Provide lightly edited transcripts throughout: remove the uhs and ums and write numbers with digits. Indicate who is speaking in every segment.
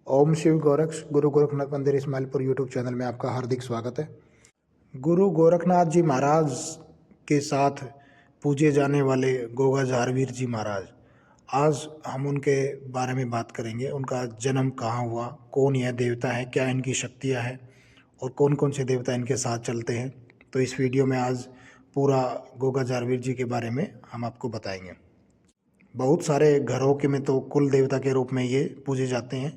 Speaker 1: ओम शिव गोरक्ष गुरु गोरखनाथ मंदिर Ismailpur YouTube channel में आपका हार्दिक स्वागत है। गुरु गोरखनाथ जी महाराज के साथ पूजे जाने वाले गोगा झारवीर जी महाराज, आज हम उनके बारे में बात करेंगे। उनका जन्म कहाँ हुआ, कौन यह देवता है, क्या इनकी शक्तियाँ हैं और कौन कौन से देवता इनके साथ चलते हैं। तो इस वीडियो में आज पूरा गोगा झारवीर जी के बारे में हम आपको बताएंगे। बहुत सारे घरों के में तो कुल देवता के रूप में ये पूजे जाते हैं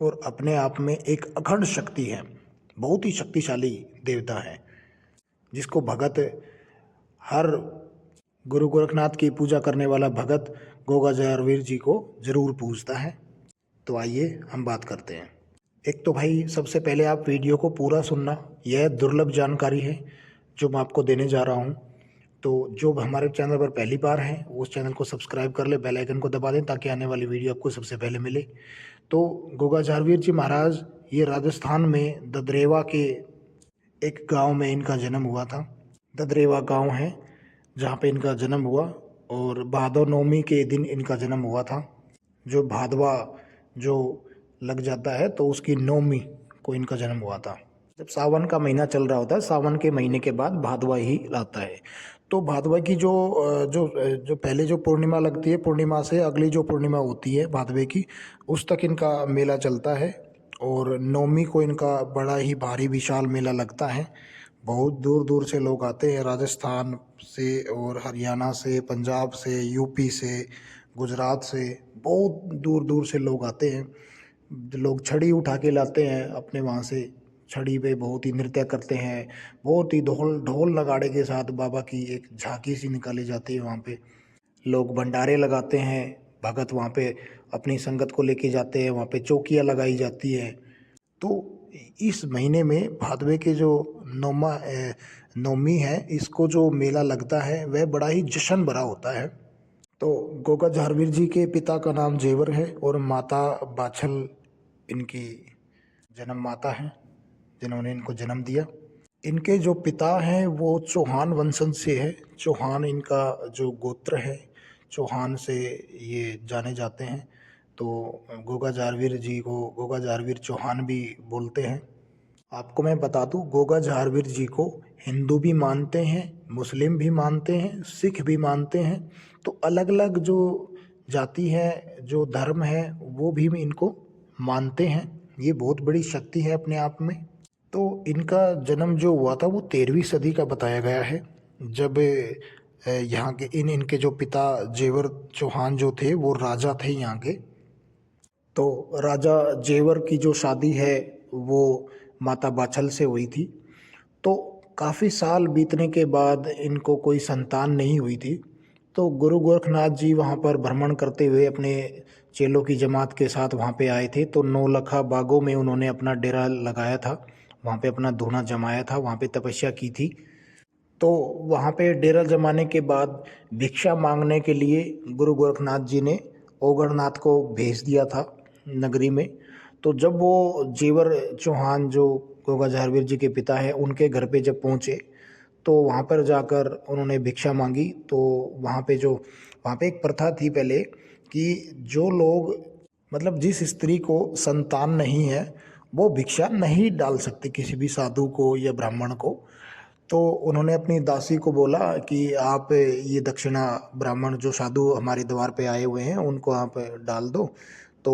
Speaker 1: और अपने आप में एक अखंड शक्ति है, बहुत ही शक्तिशाली देवता है, जिसको भगत हर गुरु गोरखनाथ की पूजा करने वाला भगत गोगा झारवीर जी को जरूर पूजता है। तो आइए हम बात करते हैं। एक तो भाई सबसे पहले आप वीडियो को पूरा सुनना, यह दुर्लभ जानकारी है जो मैं आपको देने जा रहा हूँ। तो जो हमारे चैनल पर पहली बार हैं वो उस चैनल को सब्सक्राइब कर ले, बेल आइकन को दबा दें ताकि आने वाली वीडियो आपको सबसे पहले मिले। तो गोगा झारवीर जी महाराज ये राजस्थान में ददरेवा के एक गांव में इनका जन्म हुआ था। ददरेवा गांव है जहाँ पे इनका जन्म हुआ और भादो नौमी के दिन इनका जन्म हुआ था। जो भादवा जो लग जाता है तो उसकी नौमी को इनका जन्म हुआ था। जब सावन का महीना चल रहा होता है, सावन के महीने के बाद भादवा ही आता है। तो भादवा की जो पहले जो पूर्णिमा लगती है, पूर्णिमा से अगली जो पूर्णिमा होती है भादवे की, उस तक इनका मेला चलता है और नौमी को इनका बड़ा ही भारी विशाल मेला लगता है। बहुत दूर दूर से लोग आते हैं, राजस्थान से और हरियाणा से, पंजाब से, यूपी से, गुजरात से, बहुत दूर दूर से लोग आते हैं। लोग छड़ी उठा के लाते हैं अपने वहाँ से, छड़ी पे बहुत ही नृत्य करते हैं, बहुत ही ढोल ढोल नगाड़े के साथ बाबा की एक झांकी सी निकाली जाती है। वहाँ पे लोग भंडारे लगाते हैं, भगत वहाँ पे अपनी संगत को लेके जाते हैं, वहाँ पे चौकियाँ लगाई जाती है। तो इस महीने में भादवे के जो नौमी है, इसको जो मेला लगता है वह बड़ा ही जश्न भरा होता है। तो गोगा झारवीर जी के पिता का नाम जेवर है और माता बाछल इनकी जन्म माता हैं, जिन्होंने इनको जन्म दिया। इनके जो पिता हैं वो चौहान वंशज से है, चौहान इनका जो गोत्र है, चौहान से ये जाने जाते हैं। तो गोगा झारवीर जी को गोगा झारवीर चौहान भी बोलते हैं। आपको मैं बता दूं, गोगा झारवीर जी को हिंदू भी मानते हैं, मुस्लिम भी मानते हैं, सिख भी मानते हैं। तो अलग अलग जो जाति है, जो धर्म है, वो भी इनको मानते हैं। ये बहुत बड़ी शक्ति है अपने आप में। तो इनका जन्म जो हुआ था वो 13वीं सदी का बताया गया है, जब यहाँ के इनके जो पिता जेवर चौहान जो थे वो राजा थे यहाँ के। तो राजा जेवर की जो शादी है वो माता बाछल से हुई थी। तो काफ़ी साल बीतने के बाद इनको कोई संतान नहीं हुई थी। तो गुरु गोरखनाथ जी वहाँ पर भ्रमण करते हुए अपने चेलों की जमात के साथ वहाँ पे आए थे। तो नौलखा बागों में उन्होंने अपना डेरा लगाया था, वहाँ पे अपना धूना जमाया था, वहाँ पे तपस्या की थी। तो वहाँ पे डेरा जमाने के बाद भिक्षा मांगने के लिए गुरु गोरखनाथ जी ने ओगढ़नाथ को भेज दिया था नगरी में। तो जब वो जेवर चौहान जो गोगा झारवीर जी के पिता हैं, उनके घर पे जब पहुँचे तो वहाँ पर जाकर उन्होंने भिक्षा मांगी। तो वहाँ पे एक प्रथा थी पहले कि जो लोग, मतलब जिस स्त्री को संतान नहीं है, वो भिक्षा नहीं डाल सकती किसी भी साधु को या ब्राह्मण को। तो उन्होंने अपनी दासी को बोला कि आप ये दक्षिणा ब्राह्मण जो साधु हमारे द्वार पे आए हुए हैं उनको आप डाल दो। तो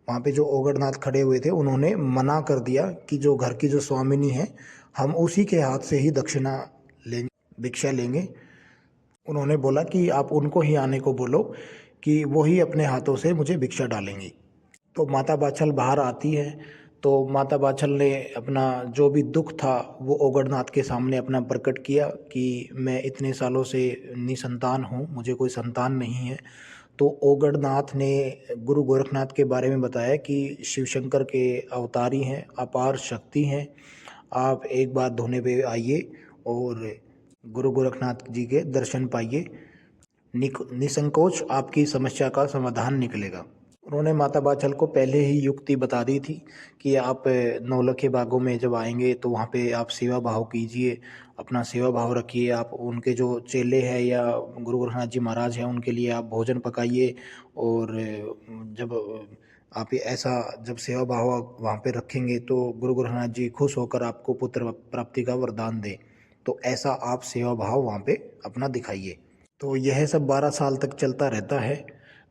Speaker 1: वहाँ पे जो ओगढ़नाथ खड़े हुए थे उन्होंने मना कर दिया कि जो घर की जो स्वामिनी है, हम उसी के हाथ से ही दक्षिणा लेंगे, भिक्षा लेंगे। उन्होंने बोला कि आप उनको ही आने को बोलो कि वो ही अपने हाथों से मुझे भिक्षा डालेंगी। तो माता बाछल बाहर आती है। तो माता बाछल ने अपना जो भी दुख था वो ओगढ़नाथ के सामने अपना प्रकट किया कि मैं इतने सालों से निसंतान हूँ, मुझे कोई संतान नहीं है। तो ओगढ़नाथ ने गुरु गोरखनाथ के बारे में बताया कि शिव शंकर के अवतारी हैं, अपार शक्ति हैं, आप एक बार धोने पे आइए और गुरु गोरखनाथ जी के दर्शन पाइए, निसंकोच आपकी समस्या का समाधान निकलेगा। उन्होंने माता बाछल को पहले ही युक्ति बता दी थी कि आप नौलखे बागों में जब आएंगे तो वहाँ पे आप सेवा भाव कीजिए, अपना सेवा भाव रखिए। आप उनके जो चेले हैं या गुरु गोरखनाथ जी महाराज हैं उनके लिए आप भोजन पकाइए और जब आप ये ऐसा जब सेवा भाव वहाँ पे रखेंगे तो गुरु गोरखनाथ जी खुश होकर आपको पुत्र प्राप्ति का वरदान दें। तो ऐसा आप सेवा भाव वहाँ पे अपना दिखाइए। तो यह सब 12 साल तक चलता रहता है।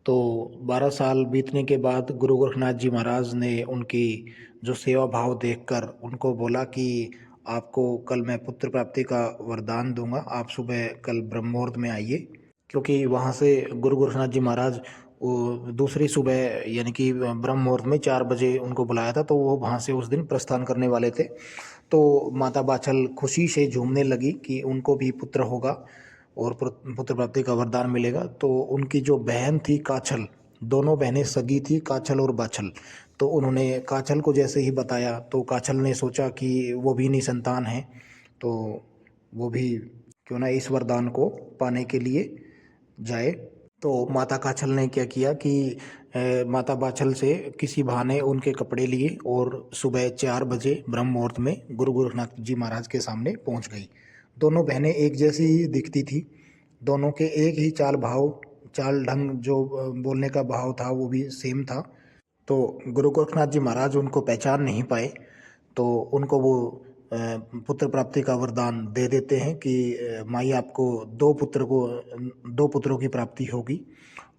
Speaker 1: तो 12 साल बीतने के बाद गुरु गोरखनाथ जी महाराज ने उनकी जो सेवा भाव देखकर उनको बोला कि आपको कल मैं पुत्र प्राप्ति का वरदान दूंगा, आप सुबह कल ब्रह्म मुहूर्त में आइए। क्योंकि वहाँ से गुरु गोरखनाथ जी महाराज वो दूसरी सुबह यानी कि ब्रह्म मुहूर्त में 4 बजे उनको बुलाया था, तो वो वहाँ से उस दिन प्रस्थान करने वाले थे। तो माता बाछल खुशी से झूमने लगी कि उनको भी पुत्र होगा और पुत्र प्राप्ति का वरदान मिलेगा। तो उनकी जो बहन थी काछल, दोनों बहनें सगी थी, काछल और बाछल। तो उन्होंने काछल को जैसे ही बताया तो काछल ने सोचा कि वो भी निसंतान है, तो वो भी क्यों ना इस वरदान को पाने के लिए जाए। तो माता काछल ने क्या किया कि माता बाछल से किसी बहाने उनके कपड़े लिए और सुबह 4 बजे ब्रह्म मुहूर्त में गुरु गोरखनाथ जी महाराज के सामने पहुंच गई। दोनों बहनें एक जैसी ही दिखती थी, दोनों के एक ही चाल ढंग जो बोलने का भाव था वो भी सेम था। तो गुरु गोरखनाथ जी महाराज उनको पहचान नहीं पाए, तो उनको वो पुत्र प्राप्ति का वरदान दे देते हैं कि माई आपको 2 पुत्रों की प्राप्ति होगी।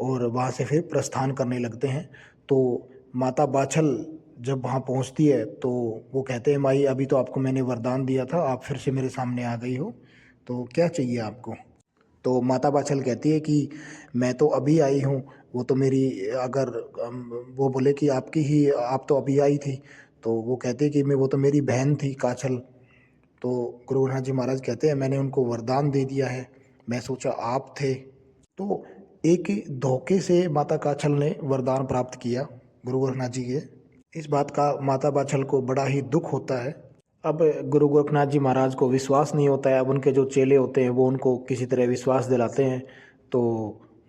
Speaker 1: और वहाँ से फिर प्रस्थान करने लगते हैं। तो माता बाछल जब वहाँ पहुँचती है तो वो कहते हैं माई अभी तो आपको मैंने वरदान दिया था, आप फिर से मेरे सामने आ गई हो, तो क्या चाहिए आपको। तो माता बाछल कहती है कि मैं तो अभी आई हूँ, वो तो मेरी अगर वो बोले कि आपकी ही आप तो अभी आई थी, तो वो कहते हैं कि मैं वो तो मेरी बहन थी काछल। तो गुरु गोरखनाथ जी महाराज कहते हैं मैंने उनको वरदान दे दिया है, मैं सोचा आप थे। तो एक धोखे से माता काछल ने वरदान प्राप्त किया गुरु गोरखनाथ जी के। इस बात का माता बाछल को बड़ा ही दुख होता है। अब गुरु गोरखनाथ जी महाराज को विश्वास नहीं होता है। अब उनके जो चेले होते हैं वो उनको किसी तरह विश्वास दिलाते हैं। तो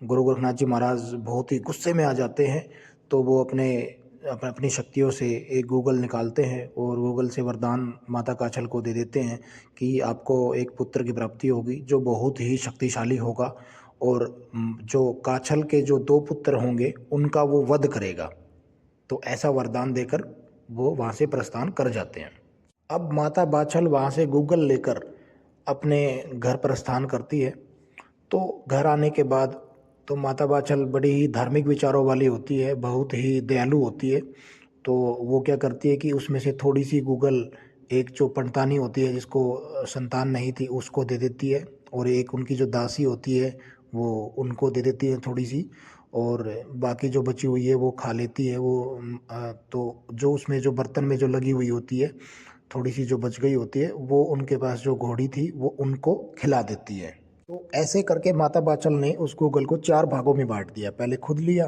Speaker 1: गुरु गोरखनाथ जी महाराज बहुत ही गुस्से में आ जाते हैं। तो वो अपनी शक्तियों से एक गूगल निकालते हैं और गूगल से वरदान माता काछल को दे देते हैं कि आपको एक पुत्र की प्राप्ति होगी जो बहुत ही शक्तिशाली होगा, और जो काछल के जो 2 पुत्र होंगे उनका वो वध करेगा। तो ऐसा वरदान देकर वो वहाँ से प्रस्थान कर जाते हैं। अब माता बाछल वहाँ से गूगल लेकर अपने घर प्रस्थान करती है। तो घर आने के बाद तो माता बाछल बड़ी ही धार्मिक विचारों वाली होती है, बहुत ही दयालु होती है। तो वो क्या करती है कि उसमें से थोड़ी सी गूगल एक जो पंडतानी होती है जिसको संतान नहीं थी उसको दे देती है, और एक उनकी जो दासी होती है वो उनको दे देती है थोड़ी सी, और बाकी जो बची हुई है वो खा लेती है। तो जो उसमें जो बर्तन में जो लगी हुई होती है थोड़ी सी जो बच गई होती है वो उनके पास जो घोड़ी थी वो उनको खिला देती है। तो ऐसे करके माता बाचल ने उस गूगल को 4 भागों में बांट दिया। पहले खुद लिया,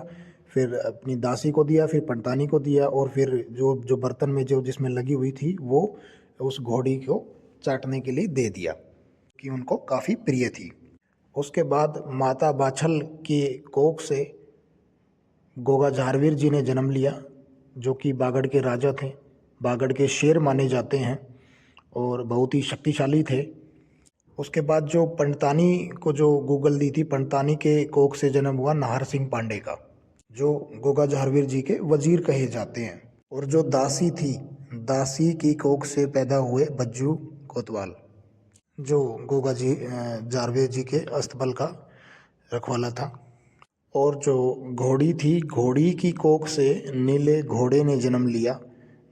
Speaker 1: फिर अपनी दासी को दिया, फिर पंतानी को दिया, और फिर जो जो बर्तन में जो जिसमें लगी हुई थी वो उस घोड़ी को चाटने के लिए दे दिया कि उनको काफ़ी प्रिय थी। उसके बाद माता बाछल की कोख से गोगा झारवीर जी ने जन्म लिया, जो कि बागड़ के राजा थे, बागड़ के शेर माने जाते हैं और बहुत ही शक्तिशाली थे। उसके बाद जो पंडतानी को जो गूगल दी थी, पंडतानी के कोख से जन्म हुआ नाहर सिंह पांडे का, जो गोगा झारवीर जी के वजीर कहे जाते हैं। और जो दासी थी, दासी की कोख से पैदा हुए बज्जू कोतवाल, जो झारवीर जी के अस्तबल का रखवाला था। और जो घोड़ी थी, घोड़ी की कोख से नीले घोड़े ने जन्म लिया,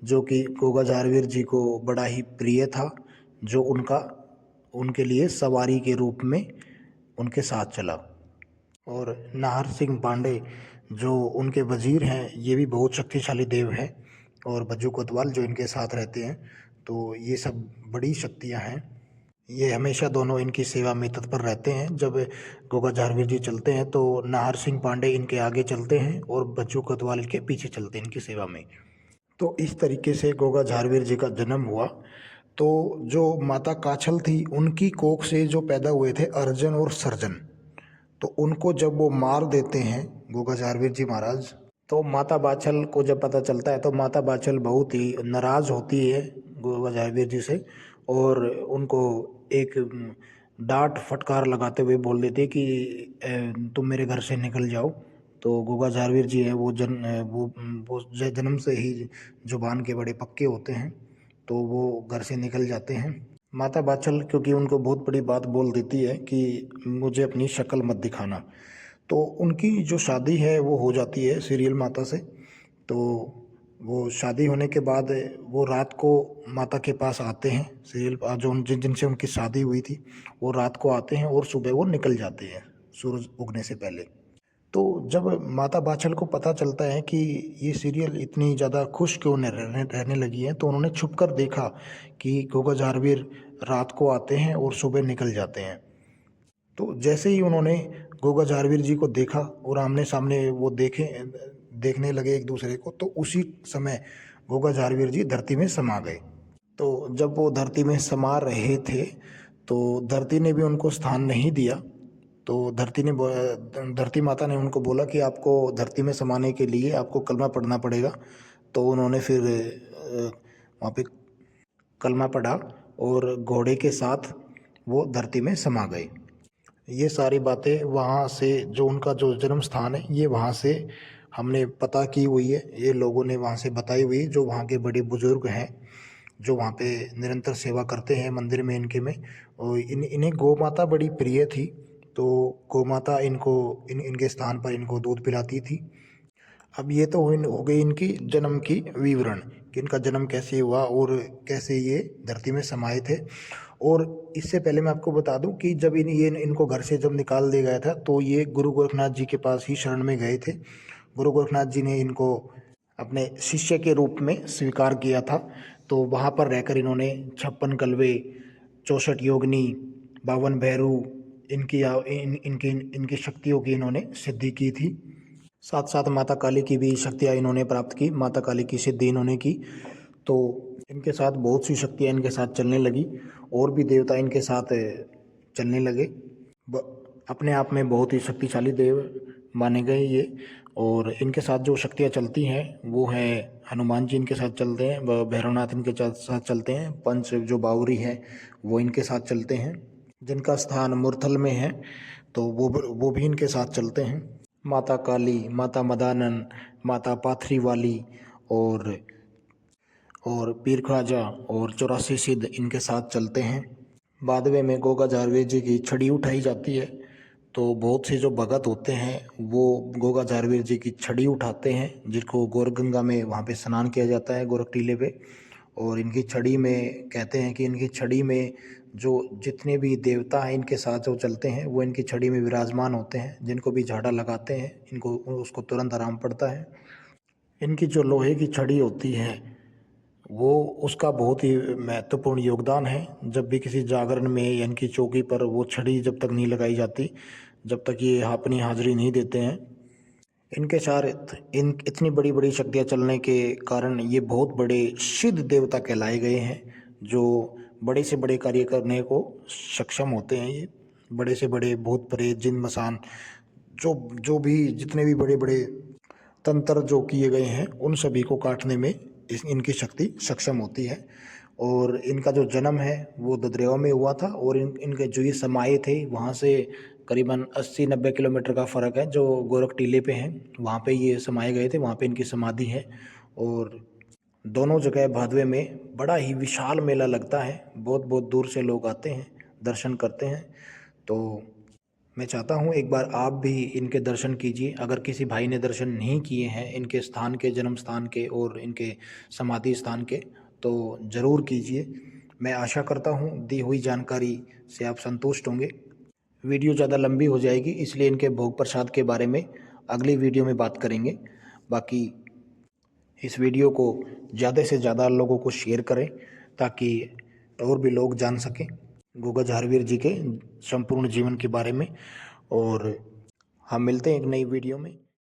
Speaker 1: जो कि गोगा झारवीर जी को बड़ा ही प्रिय था, जो उनके लिए सवारी के रूप में उनके साथ चला। और नाहर सिंह पांडे जो उनके वजीर हैं, ये भी बहुत शक्तिशाली देव हैं, और बज्जू कोतवाल जो इनके साथ रहते हैं। तो ये सब बड़ी शक्तियां हैं। ये हमेशा दोनों इनकी सेवा में तत्पर रहते हैं। जब गोगा झारवीर जी चलते हैं तो नाहर सिंह पांडे इनके आगे चलते हैं और बच्चू कोतवाल के पीछे चलते हैं इनकी सेवा में। तो इस तरीके से गोगा झारवीर जी का जन्म हुआ। तो जो माता काछल थी उनकी कोख से जो पैदा हुए थे अर्जन और सर्जन, तो उनको जब वो मार देते हैं गोगा झारवीर जी महाराज, तो माता बाछल को जब पता चलता है तो माता बाछल बहुत ही नाराज़ होती है गोगा झारवीर जी से, और उनको एक डांट फटकार लगाते हुए बोल देते कि तुम मेरे घर से निकल जाओ। तो गोगा झारवीर जी हैं वो जन्म से ही जुबान के बड़े पक्के होते हैं, तो वो घर से निकल जाते हैं। माता बाचल क्योंकि उनको बहुत बड़ी बात बोल देती है कि मुझे अपनी शक्ल मत दिखाना, तो उनकी जो शादी है वो हो जाती है सीरियल माता से। तो वो शादी होने के बाद वो रात को माता के पास आते हैं, सीरियल जो जिनसे उनकी शादी हुई थी वो रात को आते हैं और सुबह वो निकल जाते हैं सूरज उगने से पहले। तो जब माता बाचल को पता चलता है कि ये सीरियल इतनी ज़्यादा खुश क्यों रहने लगी है, तो उन्होंने छुप कर देखा कि गोगा झारवीर रात को आते हैं और सुबह निकल जाते हैं। तो जैसे ही उन्होंने गोगा झारवीर जी को देखा और आमने सामने वो देखने लगे एक दूसरे को, तो उसी समय गोगा झारवीर जी धरती में समा गए। तो जब वो धरती में समा रहे थे तो धरती ने भी उनको स्थान नहीं दिया। तो धरती माता ने उनको बोला कि आपको धरती में समाने के लिए आपको कलमा पढ़ना पड़ेगा। तो उन्होंने फिर वहाँ पे कलमा पढ़ा और घोड़े के साथ वो धरती में समा गए। ये सारी बातें वहाँ से, जो उनका जो जन्म स्थान है ये वहाँ से हमने पता की हुई है, ये लोगों ने वहाँ से बताई हुई है, जो वहाँ के बड़े बुजुर्ग हैं जो वहाँ पे निरंतर सेवा करते हैं मंदिर में इनके में। और इन्हें गौ माता बड़ी प्रिय थी, तो गौ माता इनके स्थान पर इनको दूध पिलाती थी। अब ये तो हो गई इनकी जन्म की विवरण कि इनका जन्म कैसे हुआ और कैसे ये धरती में समाये थे। और इससे पहले मैं आपको बता दूं कि जब इनको घर से जब निकाल दिया गया था तो ये गुरु गोरखनाथ जी के पास ही शरण में गए थे। गुरु गोरखनाथ जी ने इनको अपने शिष्य के रूप में स्वीकार किया था। तो वहाँ पर रहकर इन्होंने 56 कलवे, 64 योगिनी, 52 भैरू इनकी शक्तियों की इन्होंने सिद्धि की थी। साथ साथ माता काली की भी शक्तियाँ इन्होंने प्राप्त की, माता काली की सिद्धि इन्होंने की। तो इनके साथ बहुत सी शक्तियाँ इनके साथ चलने लगी और भी देवता इनके साथ चलने लगे। अपने आप में बहुत ही शक्तिशाली देव माने गए ये। और इनके साथ जो शक्तियाँ चलती हैं वो है हनुमान जी इनके साथ चलते हैं, भैरवनाथ इनके साथ चलते हैं, पंच जो बावरी हैं वो इनके साथ चलते हैं, जिनका स्थान मुरथल में है तो वो भी इनके साथ चलते हैं। माता काली, माता मदानन, माता पाथरी वाली और पीर ख्वाजा और 84 सिद्ध इनके साथ चलते हैं। बादवे में गोगा झारवीर जी की छड़ी उठाई जाती है, तो बहुत से जो भगत होते हैं वो गोगा झारवीर जी की छड़ी उठाते हैं, जिनको गोरगंगा में वहाँ पे स्नान किया जाता है गोरख टीले पे। और इनकी छड़ी में कहते हैं कि इनकी छड़ी में जो जितने भी देवता हैं इनके साथ जो चलते हैं वो इनकी छड़ी में विराजमान होते हैं। जिनको भी झाड़ा लगाते हैं इनको उसको तुरंत आराम पड़ता है। इनकी जो लोहे की छड़ी होती है वो उसका बहुत ही महत्वपूर्ण योगदान है। जब भी किसी जागरण में या इनकी चौकी पर वो छड़ी जब तक नहीं लगाई जाती, जब तक ये अपनी हाजिरी नहीं देते हैं, इनके साथ इतनी बड़ी बड़ी शक्तियाँ चलने के कारण ये बहुत बड़े सिद्ध देवता कहलाए गए हैं, जो बड़े से बड़े कार्य करने को सक्षम होते हैं। ये बड़े से बड़े भूत प्रेत जिन मसान जो भी जितने भी बड़े बड़े तंत्र जो किए गए हैं उन सभी को काटने में इनकी शक्ति सक्षम होती है। और इनका जो जन्म है वो ददरेवा में हुआ था और इनके जो ये समाये थे वहाँ से करीबन 80-90 किलोमीटर का फ़र्क है, जो गोरख टीले पे हैं वहाँ पे ये समाये गए थे, वहाँ पे इनकी समाधि है। और दोनों जगह भादवे में बड़ा ही विशाल मेला लगता है, बहुत बहुत दूर से लोग आते हैं, दर्शन करते हैं। तो मैं चाहता हूँ एक बार आप भी इनके दर्शन कीजिए। अगर किसी भाई ने दर्शन नहीं किए हैं इनके स्थान के, जन्म स्थान के और इनके समाधि स्थान के, तो ज़रूर कीजिए। मैं आशा करता हूँ दी हुई जानकारी से आप संतुष्ट होंगे। वीडियो ज़्यादा लंबी हो जाएगी इसलिए इनके भोग प्रसाद के बारे में अगली वीडियो में बात करेंगे। बाकी इस वीडियो को ज़्यादा से ज़्यादा लोगों को शेयर करें ताकि और भी लोग जान सकें गोगा झारवीर जी के संपूर्ण जीवन के बारे में। और हम मिलते हैं एक नई वीडियो में।